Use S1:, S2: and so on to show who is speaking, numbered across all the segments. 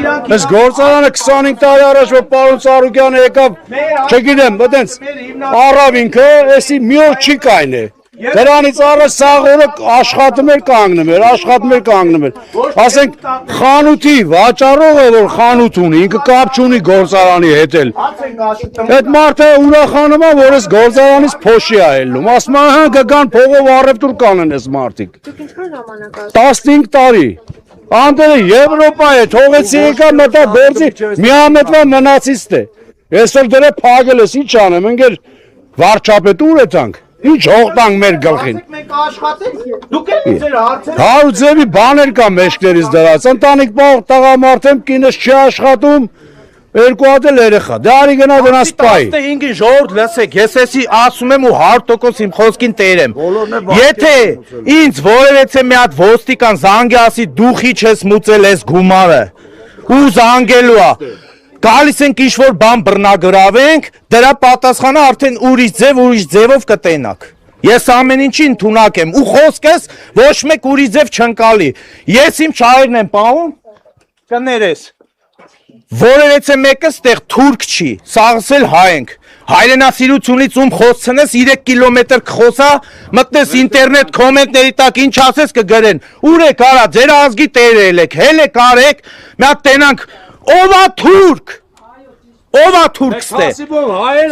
S1: Այս գործարանը 25 տարի առաջ որ պարոն Ծառուկյանը եկավ, չգիտեմ, այտենց առավ ինքը, էսի մի օր չի կայնե։ Դրանից առաջ սաղորը աշխատում էր կանգնում էր, ասենք խանութի վաճառողը որ խանութ ունի, ինքը կապ չունի գործարանի հետ էլ։ Այդ մարդը ուրախանում է, որ այս գործարանից փոշի է ելնում, ասում է հա կգան փողով առևտուր կանեն այս մարդիկ։ 15 տարի։ Անդերը Եվրոպա է, թողեցի եկա մտա գործի միամետվա մնացիստ է։ Այսօր դերը փագել ես, ինչ անեմ, ընկեր վարչապետ ուր է տանք։ Ինչ հողտանք մեր գլխին։ Դուք եք ձեր հարցերը։ Հարու ձևի բաներ կա մեջքներից դրած։ Ընտանիք պահող տղամարդ եմ, կինս չի աշխատում, երկու հատ էլ երեխա։ Դե արի գնա դրանց պայի։
S2: 15-ին ժողովուրդ լսեք, ես էսի ասում եմ ու 100% իմ խոսքին տեր եմ։ Եթե ինձ որևէ մի հատ ոստիկան զանգի ասի դու խի չես մուծել այս գումարը ու զանգելու է։ Գալիս ենք ինչ-որ բան բռնագրավենք, դրա պատասխանը արդեն ուրիշ ձևով կտենակ։ Ես ամեն ինչի ընդունակ եմ ու խոսքս ոչ մեկ ուրիշ ձև չընկալի։ Ես իմ շահերն եմ պահում, կներես։ Որևէ մեկը ստեղ թուրք չի, սաղս էլ հայ ենք։ Հայրենասիրությունից ում խոսցնես 3 կիլոմետր կխոսա, մտնես ինտերնետ կոմենտների տակ ինչ ասես կգրեն։ Ուր եք արա, ձեր ազգի տերել եք, հել եք արեք, մի հատ տենանք Ով է թուրք ստե,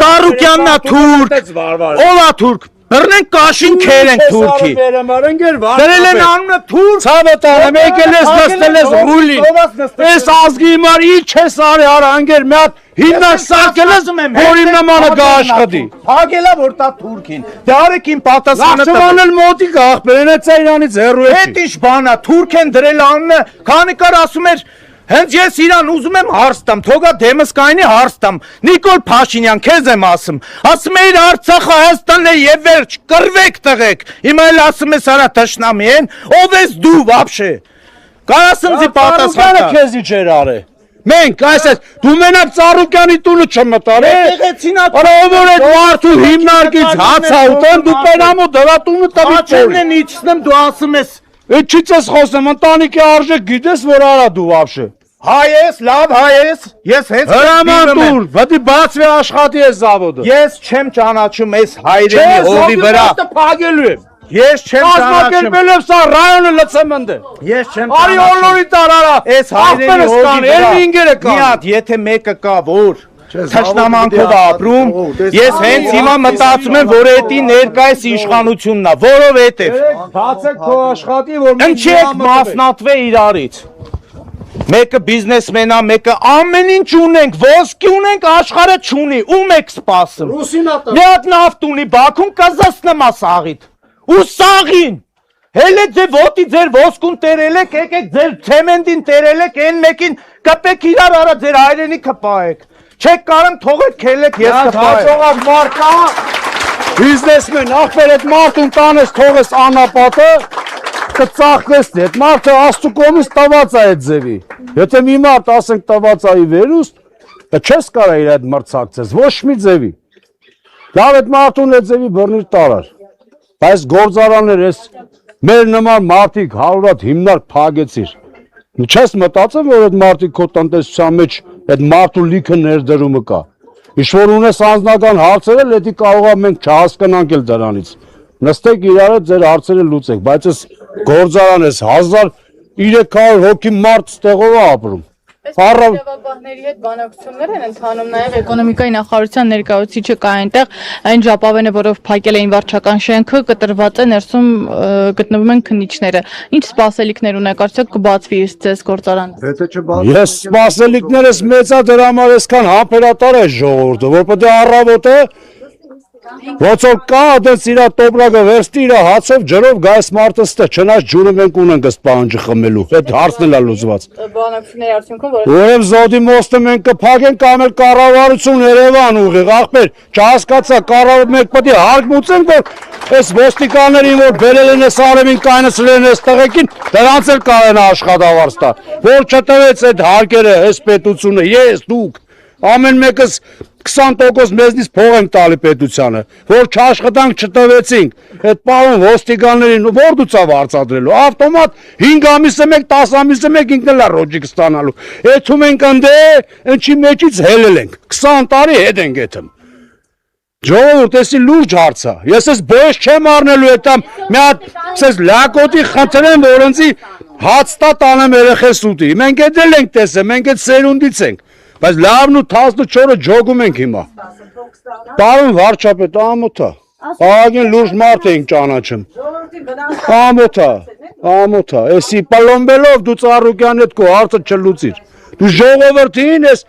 S2: Ծառուկյանն է թուրք, ով է թուրք, բռնենք կաշին քերենք թուրքի, դրել են անունը թուրք,
S1: ցավը տանը, եկել ես նստել ես ռուլին, ես ազգի հիմար ինչ ես արի արա ընկեր, մի հատ հիմնակ սարքել ես, որ իմ նմանը գա աշխատի։
S2: Հագելա որ տա թուրքին, դե արեք իմ պատասխանը տվեք։
S1: Լախշման էլ մոտիկ աղբեր, են է ծայրանից հեռու էչի։
S2: Հետ ինչ բան է, թուրք են դրել անունը, քանի կար ասում էր, հենց ես իրան ուզում եմ հարց տամ, թողա դեմս կայնի հարց տամ, Նիկոլ Փաշինյան, քեզ եմ ասում է իր Արցախը Հայաստանն է եւ վերջ, կռվեք տղեկ, հիմա էլ ասում ես արա թշնամի են, ով ես դու վաբշե, կարաս ինձի պատասխանը
S1: քեզ ինչ էր արել, մենք, այսպես, դու մենակ Ծառուկյանի տունը չմտար է, արա ով որ այդ մարդու հիմնարկից հաց ուտեն, դու պենամու դրա տունը տվի
S2: Աչերն իջնեմ, դու ասում ես
S1: Չից ես խոսում, ընտանիքի արժեք գիտես, որ արա դու վաբշե
S2: Հայ ես, լավ հայ ես, ես հենց
S1: հրաման տուր, պետք է բացվի աշխատի այս զավոդը
S2: Ես չեմ ճանաչում այս հայրենի հողի վրա
S1: փագելու եմ
S2: Ես չեմ ճանաչում
S1: եմ սա ռայոնը լցմնդ է
S2: Ես չեմ
S1: Արի օրլորի տարարա
S2: այս հայրենի հողի
S1: վրա
S2: մի հատ եթե մեկը կա որ Թշնամանքով ապրում ես հենց հիմա մտածում եմ որ էդի ներկայիս իշխանությունն է որովհետև
S1: բացեք քո աշխատի որ
S2: ինչի եք մասնատվե իրարից Մեկը բիզնեսմեն է, մեկը ամեն ինչ ունենք, ոսկի ունենք, աշխարհը չունի, ում եք սպասում։ Մի հատ նավթ ունի, Բաքուն կզսնեմ է սաղիդ։ Ու սաղին։ Հելե ձեր ոտի ձեր ոսկուն տերել եք, եկեք ձեր ցեմենտին տերել եք, այն մեկին կպեք իրար արա ձեր հայրենիքը պահեք։ Չեք կարում թողեք քելեք ես կպահեմ։
S1: Հաջողակ մարդա բիզնեսմեն, ախպեր այդ մարդուն տանես թողես անապատը կծախվես դե, այդ մարդը աստու կողմից տված է այդ ձևի, եթե մի մարդ ասենք տված է վերուստ, չես կարա իր այդ մրցակցես, ոչ մի ձևի, լավ այդ մարդուն այդ ձևի բռնիր տարար, բայց գործարաններ ես մեր նման մարդիկ հարուրատ հիմնարկ փագեցիր, չես մտածել, որ այդ մարդիկ քո տնտեսության մեջ այդ մարդու լիքը ներդրումը կա, ինչ-որ ունես անձնական հարցեր էլ, էդի կարող է մենք չհասկանանք էլ դրանից, նստեք իրար հետ ձեր հարցերը լուծեք, բայց ես գործարան ես 1300 հոգի մարդ ստեղով է ապրում։
S3: Իրավաբանների հետ բանակցություններ են ընթանում, նաև էկոնոմիկայի նախարարության ներկայացուցիչը կա այնտեղ, այն ժապավենը, որով փակել էին վարչական շենքը, կտրված է ներսում գտնվում են քննիչները։ Ինչ սպասելիքներ ունեք, արդյոք կբացվի ձեզ գործարանը։
S1: Ես սպասելիքներս մեծ է դրա համար այսքան համբերատար է ժողովուրդը, որ պետք է առավոտը Ոնց որ կա այդպես իրա տոպրակը վերստի իրա հացով ջրով գայս մարդը ստե չնայած ջուրը մենք ունենք ըստ պահանջի խմելու այդ հարցն էլ է լուծված
S3: Բանակցությունների արդյունքում
S1: Ուրեմն զոդի մոստը մենք կփակենք կամ էլ կառավարություն Երևան ուղիղ ախպեր չհասկացա կառավարություն մենք պետք է հարկ մուծենք որ այս ոստիկաններին որ բերել են այս արևին կայնացրել են այս տղեկին դրանց էլ կարեն աշխատավարձ տա որ չտվեց այդ հարկերը այս պետությունը ես դուք ամեն մեկս 20% մեզնից փող ենք տալի պետությանը, որ չաշխատանք չտվեցինք, այդ պարոն ոստիկաններին որ դուծավ արծադրելու, ավտոմատ 5 ամիսը մեկ, 10 ամիսը մեկ ինքն էլ ռոջիկ ստանալու, եթում ենք ընդե, ընչի մեջից հելել ենք, 20 տարի հետ ենք եթում, ժողովուրդ, էսի լուրջ հարց է, ես ես բոյս չեմ առնելու հետամ, մի հատ, սես լակոտի խնդրեմ, որ ընձի հացտա տանեմ երեխես ուտի, մենք էդ էլ ենք տեսել, մենք էդ սերունդից ենք, բայց լավն ու 14-ը ջոգում ենք հիմա։ Պարոն վարչապետ, ամոթ է։ Աղագին լուրջ մարդ էինք ճանաչում։ Ամոթ է, ամոթ է։ Էսի պալոմբելով դու Ծառուկյան հետ քո հարցը չլուծիր։ Դու ժողովրդին ես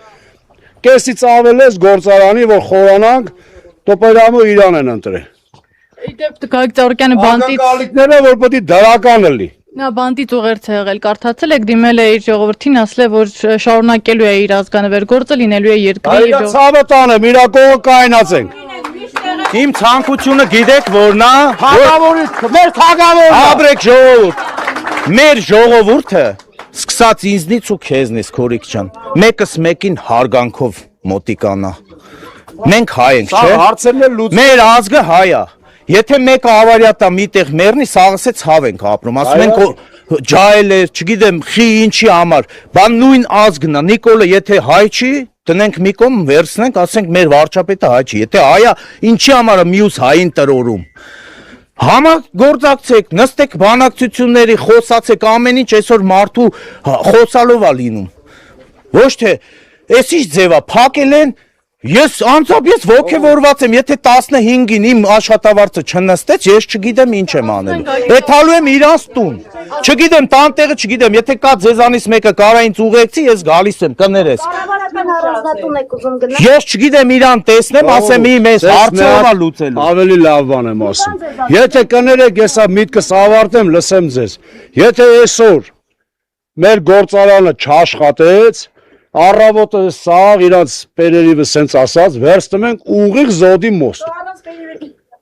S1: կեսից ավել ես գործարանի, որ խորանանք, տոպերամու իրան են ընտրել։
S3: Իդեպ Գագիկ Ծառուկյանը բանտից
S1: Ակալիքները, որ պետք է դրականը լի։
S3: Նա բանտից ուղերձ է եղել, կարդացել եք, դիմել է իր ժողովրդին, ասել է, որ շարունակելու է իր ազգանվեր գործը, լինելու է երկրի
S1: Այո, ցավը տանեմ, իր կողը կայնացենք։
S2: Իմ ցանկությունը գիտեք որն է,
S1: Թագավորից, մեր թագավորը։
S2: Աբրեք ժողովուրդ։ Մեր ժողովուրդը սկսած ինձնից ու քեզնից Քորիկ ջան, մեկս մեկին հարգանքով մոտիկանա։ Մենք հայ ենք, չէ՞։
S1: Հարցերն էլ լուծում։
S2: Մեր ազգը հայ է։ Եթե մեկը ավարյա տա միտեղ մեռնի, սաղս է ցավ ենք ապրում։ Ասում ենք ջայել էր, չգիտեմ, խի ինչի համար։ Բան նույն ազգն է։ Նիկոլը եթե հայ չի, տնենք մի կողմ վերցնենք, ասենք մեր վարչապետը հայ չի։ Եթե հայա, ինչի համար է մյուս հային տրորում։ Համագործակցեք, նստեք բանակցությունների, խոսացեք, ամեն ինչ այսօր մարդու խոսալով է լինում։ Ոչ թե էս ինչ ձև է, փակել են։ Ես անձամբ ես ոգևորված եմ, եթե 15-ին իմ աշխատավարձը չնստեց, ես չգիտեմ ինչ եմ անելու։ Էթալու եմ իրանց տուն։ Չգիտեմ, տանտեղը չգիտեմ, եթե կա ձեզանից մեկը կարա ինձ ուղեկցի, ես գալիս եմ, կներես։
S4: Կառավարական առանձնատուն եք ուզում գնալ։
S2: Ես չգիտեմ իրան տեսնեմ, ասեմ մեզ հարցերով է լուծելու։
S1: Ավելի լավ բան եմ ասում։ Եթե կներեք, ես միտքս ավարտեմ, լսեմ ձեզ։ Եթե այսօր մեր գործարանը չաշխատեց, առավոտը սաղ իրանց պերերիվը սենց ասած, վերցնում ենք ուղիղ զոդի մոստ։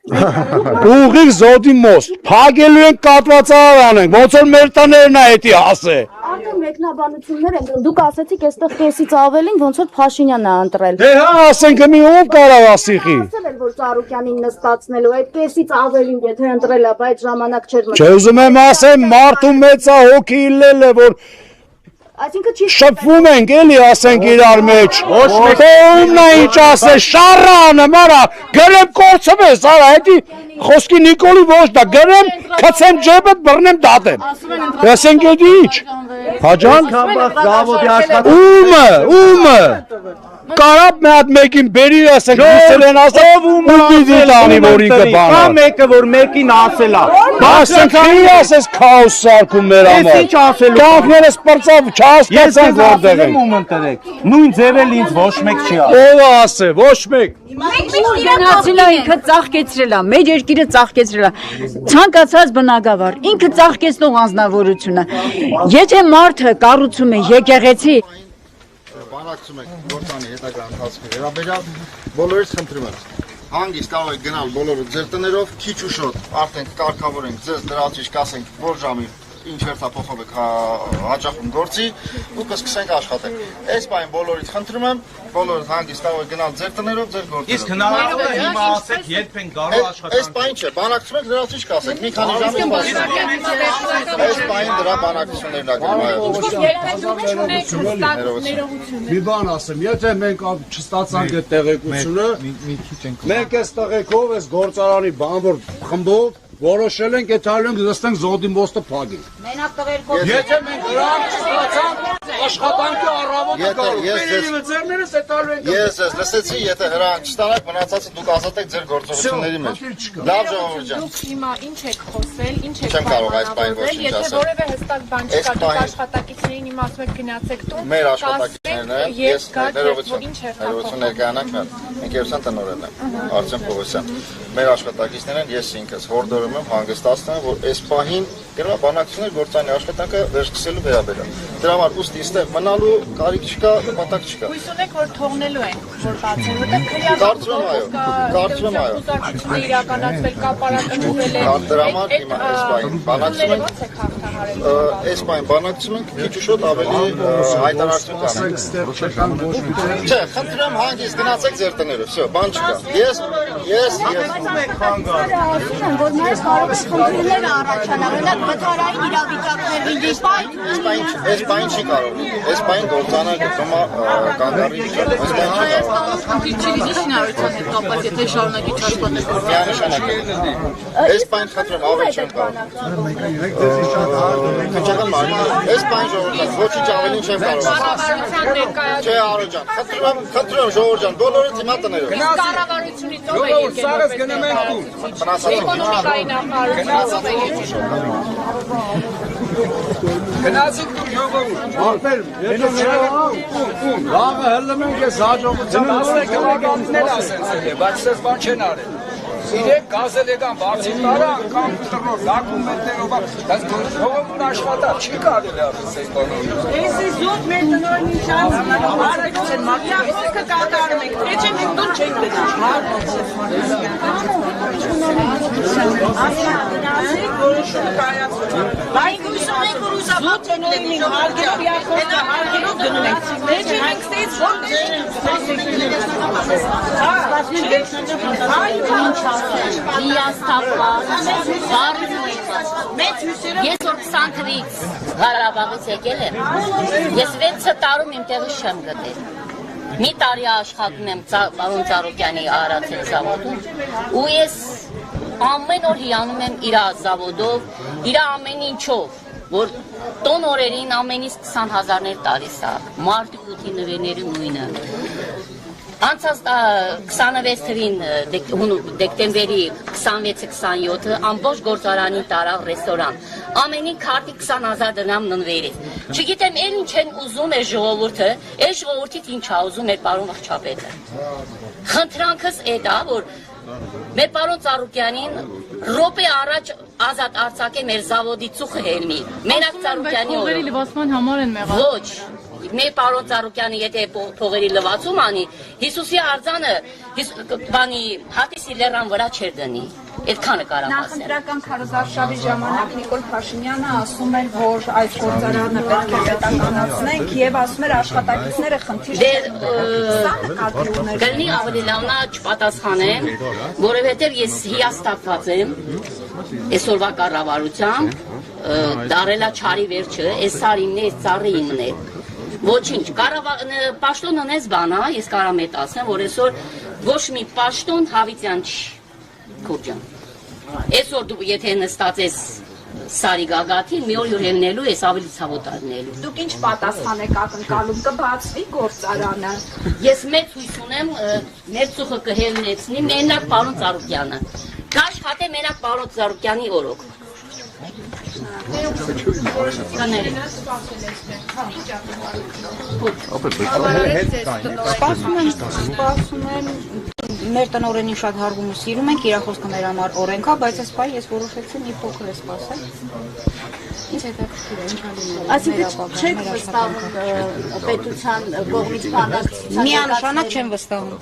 S1: Ուղիղ զոդի մոստ, փագելու ենք կատվածարար անենք, ոնց որ մեր տներն է հետի հասե։
S4: Արդեն մեկնաբանություններ են, դուք ասեցիք այստեղ կեսից ավելին, ոնց որ Փաշինյանն է ընտրել։
S1: Դե հա, ասենք մի ով կարող ասիխի։
S4: Ասել էր, որ Ծառուկյանին նստացնելու, այդ կեսից ավելին եթե ընտրել է, բայց ժամանակ չէր մտել։
S1: Չէ, ուզում եմ ասեմ, մարդու մեծ է հոգի իլել է, որ
S4: Այսինքն չի
S1: շփվում ենք, էլի ասենք իրար մեջ։ Ո՞ւմն է ինչ ասես, շարանը, մարա, գրեմ կորցում ես, արա, հետի խոսքի Նիկոլի ոչ դա, գրեմ, քցեմ ջեբդ, բռնեմ դատեմ։ Ասենք էդի ինչ։ Հաջան, ումը, կարապ մի հատ մեկին բերի ասենք, դիսել են ասած, ու պիտի տանի, որ ինքը բան
S2: Կա մեկը, որ մեկին ասել է։
S1: Ասենք խի ասես քաոս սարքում մեր
S2: Ես
S1: համար։
S2: ինչ ասելու։
S1: Կանքներս պրծավ,
S2: Ես
S1: չհասկացան
S2: ձեզ
S1: որտեղ
S2: ասել
S1: են։
S2: եմ ում ընտրեք։ Նույն ձևել ինձ ոչ մեկ չի ասել։
S1: Ով ասե, ոչ մեկ։
S5: Գնացել է ինքը ծաղկեցրել է, մեր երկիրը ծաղկեցրել է։ Ցանկացած բնակավար, ինքը ծաղկեցնող անձնավորությունը։ Եթե մարդը կառուցում է եկեղեցի,
S6: բանակցում եք գործանի հետագա ընթացքի վերաբերյալ, բոլորից խնդրում եմ։ Հանգիստ կարող եք գնալ բոլորը ձեր տներով, քիչ ու շոտ արդեն կարգավորենք ձեզ դրացիչ կասենք որ ժամի ինչ հերթափոխով եք հաճախում գործի ու կսկսենք աշխատել։ Այս բանը բոլորից խնդրում եմ, բոլորը հանգիստ կարող եք գնալ ձեր տներով, ձեր գործերով։
S2: Իսկ հնարավոր է հիմա ասեք երբ են կարող
S6: Այս
S2: աշխատանք։
S6: բանը չէ, բանակցում եք դրացիչ կասենք, մի քանի ժամից բացի։ Այս բանը դրա բանակցություններն ա գնում։
S1: Մի բան ասեմ, եթե մենք չստացանք այդ տեղեկությունը, մենք այս տեղեկով, այս գործարանի բանվոր խմբով որոշել ենք այդ հալենք զստենք զոդի մոստը փագենք։ Եթե մենք դրանք չստացանք, աշխատանքի առավոտը կարող, պերերիվը ձերներս այդ հալենք։
S6: Ես ես լսեցի, եթե հրանք չստանաք, մնացածը դուք ասատեք ձեր գործողությունների մեջ։ Լավ ժողովուրդ ջան։
S7: Դուք հիմա ինչ եք խոսել, ինչ եք
S6: Չեմ կարող այս բանը ոչինչ
S7: եթե
S6: ասել։
S7: որևէ հստակ բան չկա,
S6: Այս
S7: դուք
S6: բանը-
S7: աշխատակիցներին իմ ասում եք գնացեք տուն,
S6: Մեր աշխատակիցներն են, ես
S7: գաք,
S6: ներողություն,
S7: ինչ եք
S6: ներողություն ներկայանանք մեր ընկերության տնօրենն եմ, Արտեմ Պողոսյան։ Մեր աշխատակիցներն են, ես ինքս հորդորում եմ հանգստացնում, որ այս պահին գնա բանակցություններ գործանի աշխատանքը վերսկսելու վերաբերյալ։ Դրա համար ուստի իստեղ մնալու կարիք չկա, նպատակ չկա։
S7: Հույս ունեք, որ թողնելու են, որ բացեն, որտեղ
S6: Կարծում եմ, այո։
S7: Ուզարկությունն իրականացվել կա պարակնվել է։
S6: Դրա համար հիմա այս բանը բանակցում ենք,
S7: Ո՞նց եք հաղթահարելու։
S6: այս բանը բանակցում ենք, քիչ ու շուտ ավելի հայտարարություն կանենք։ Չէ, խնդրեմ հանգիստ գնացեք ձեր տներով, всё, բան չկա։ Ես
S4: որ մեզ կարող է խնդիրներ առաջանալ, օրինակ վթարային իրավիճակների
S6: այս բան չի կարող։ Այս բան գործանը գտնում է կանգառի վիճակում։ Այս բան չի կարող։
S3: Խնդիր չի լինի շինարարության հետ կապված, եթե շարունակի չաշխատել։
S6: Միանշանակ։ Այս բան խնդրեմ ավելի չեմ կարող։ Քնչական մարմին, այս բան ժողովուրդ, ոչինչ ավելին չեմ կարող։
S7: Կառավարության ներկայացուցիչ
S6: Չէ, Արո ջան, խնդրեմ ժողովուրդ ջան, բոլորը հիմա տներով։
S7: կառավարությունից ով է եկել որպես ներկայացուցիչ։ Էկոնոմիկայի նախարարությունից ով է եկել։
S8: Գնացինք դու ժողովուրդ։
S1: Լավը հելնում ենք ես հաջողության
S8: Ասեք կողմակալներ ասենց է, բայց սես բան չեն արել։ Իրեք գազել եկան բարձի տարա, անգամ տրով, դակումենտներով, բայց ժողովուրդն աշխատա, չի կարելի ասես այս բանով։
S5: Էսի զուտ մեր տնօրենի շանսը հարցն մակիախոսքը կատարում ենք, թե չէ մենք դուն չենք գնա։ Ասիկ որոշումը կայացվում։ Բայց հույսում ենք որ ուզապատ տնօրենի հարգելիախոսքը հարգելով գնում ենք։ Թե չէ մենք ստից
S9: Ես որ 20 թվից Ղարաբաղից եկել եմ, ես 6 տարում իմ տեղը չեմ գտել։ Մի տարի աշխատում եմ պարոն Ծառուկյանի Արարատել զավոդում, ու ես ամեն օր հիանում եմ իր զավոդով, իր ամեն ինչով, որ տոն օրերին ամենից 20,000-ներ տալիս է, մարտի 8-ի նվերների նույնը։ Անցած 26 թվին դեկտեմբերի 26-27-ը ամբողջ գործարանին տարավ ռեստորան, ամենին քարտի 20,000 դրամ նվերեց։ Չգիտեմ, էլ ինչ են ուզում է ժողովուրդը, այս ժողովրդից ինչ է ուզում էր պարոն վարչապետը։ Խնդրանքս էդ է, որ մեր պարոն Ծառուկյանին րոպե առաջ ազատ արձակե մեր զավոդի ծուխը հելմի։ Մենակ Ծառուկյանի
S3: Փողերի լվացման համար են մեղա։
S9: Ոչ, մեր պարոն Ծառուկյանը եթե փողերի լվացում անի, Հիսուսի արձանը բանի հատիսի լեռան վրա չեր դնի։ Այդքանը կարամ ասեմ։
S5: Նախընտրական քարոզարշավի ժամանակ Նիկոլ Փաշինյանը ասում էր, որ այս գործարանը պետք է պետականացնենք եւ ասում էր աշխատակիցները խնդիր չեն։
S9: Գնի ավելի լավնա չպատասխանեմ, որովհետեւ ես հիասթափված եմ այսօրվա կառավարությամբ, դարելա չարի վերջը, այս սարինն է, այս ծառի իմն է։ Ոչինչ, պաշտոնը նես բան է, ես կարամ էդ ասեմ, որ այսօր ոչ մի պաշտոն հավիտյան չի, Քուրջան։ Այսօր դու եթե նստած ես սարի գագաթին, մի օր յուրհելնելու ես ավելի ցավոտ արնելու։
S5: Դուք ինչ պատասխան եք ակնկալում, կբացվի գործարանը։
S9: Ես մեծ հույս ունեմ, մեր ծուխը կհելնեցնի մենակ պարոն Ծառուկյանը։ Կաշխատե մենակ պարոն Ծառուկյանի օրոք։
S5: Սպասում եմ, մեր տնօրենին շատ հարգում ու սիրում ենք, իր խոսքը մեր համար օրենք է, բայց այս պահի ես որոշեցի մի փոքր է սպասել։ Ինչ հետաքրքիր է, ինչ ալիներ։
S4: Այսինքն չեք վստահում պետության կողմից բանակցության։
S5: Միանշանակ չեմ վստահում։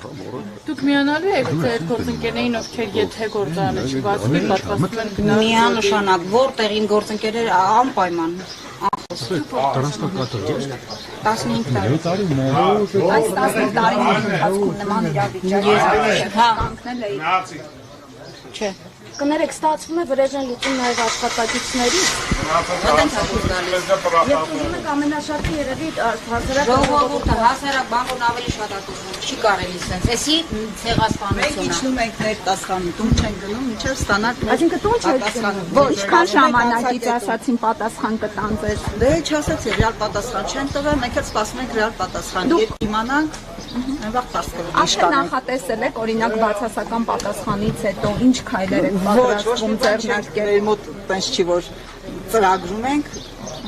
S3: Դուք միանալու եք ձեր գործընկերներին, ովքեր եթե գործարանը չբացվի, պատրաստվում են գնալ։
S5: Միանշանակ, որտեղին գործընկերներ անպայման։ 15 տարի։ Այս 15 տարի ընթացքում նման իրավիճակ կանգնել էի։ Չէ։
S4: Կներեք, ստացվում է վրեժեն լուծում նաև աշխատակիցներից։ Եվ ուզում եք ամենաշատը երևի հասարակ
S5: ժողովուրդը հասարակ բանոն ավելի շատ ատուցում չի կարելի սենց։ Էսի ցեղասպանությունը։ Մենք իջնում ենք ներտասխանում, տուն չենք գնում, մինչև ստանալ։
S4: Այսինքն տուն չեք գնում։
S5: Ոչ, քան ժամանակից ասացին պատասխան կտան ձեզ։ Դե չասացի, ռեալ պատասխան չեն տվել, մենք էլ սպասում ենք ռեալ պատասխան։ Երբ իմանանք, այնվաղ պարզ կլինի։
S10: Արդեն նախատեսել եք, օրինակ բացասական պատասխանից հետո ինչ քայլեր եք պատրաստվում ձեռնարկել։
S5: Մեր մոտ տենց չի, որ ծրագրում ենք,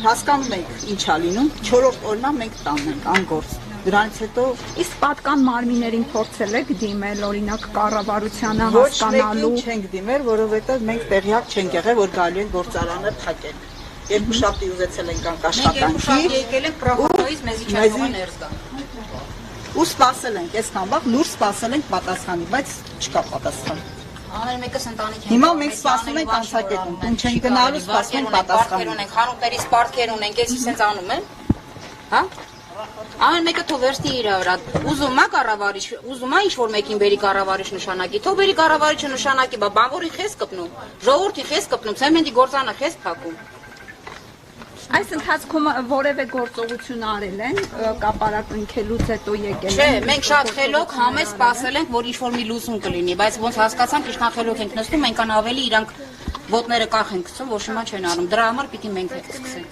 S5: հասկանում ենք ինչ է լինում, 4-րդ օրն մենք տանում ենք անգործ։ Դրանից հետո
S10: իսկ պատկան մարմիններին փորձել եք դիմել, օրինակ կառավարությանը
S5: ոչ
S10: հասկանալու։
S5: մեկին չենք դիմել, որովհետև մենք տեղյակ չենք եղել, որ գալու են գործարանը փակել։ Երկու շաբթի ուզեցել ենք աշխատանքի,
S11: հետոից մեզի չեն թողել ներս գան։ Ու սպասել ենք, այսքան վաղ լուրջ սպասել ենք պատասխանի, բայց չկա պատասխան։ Ամեն մեկս ընտանիք են։ Հիմա մենք սպասում ենք անցակետում, ինչ ենք գնալու սպասում ենք պատասխան։ Խանութներից պարտքեր ունենք, էս sense անում են։ Հա? Ամեն մեկը թող վերցնի իր վրա։ Ուզում է կառավարիչ, ուզում է ինչ-որ մեկին բերի կառավարիչ նշանակի, թող բերի կառավարիչը նշանակի, բա բանվորի խես կպնում, ժողովրդի խես կպնում, ցեմենտի գործանը խես փակում։
S10: Այս ընթացքում որևէ գործողություն արել են կապարակնքելուց հետո եկել են։
S11: Չէ, մենք շատ խելոք համես սպասել ենք, որ ինչ-որ մի լուսում կլինի, բայց ոնց հասկացանք, ինչքան խելոք ենք նստում, այնքան ավելի իրանք ոտները կախ են գցում, ոչ հիմա չեն անում։ Դրա համար պիտի մենք հետ սկսենք։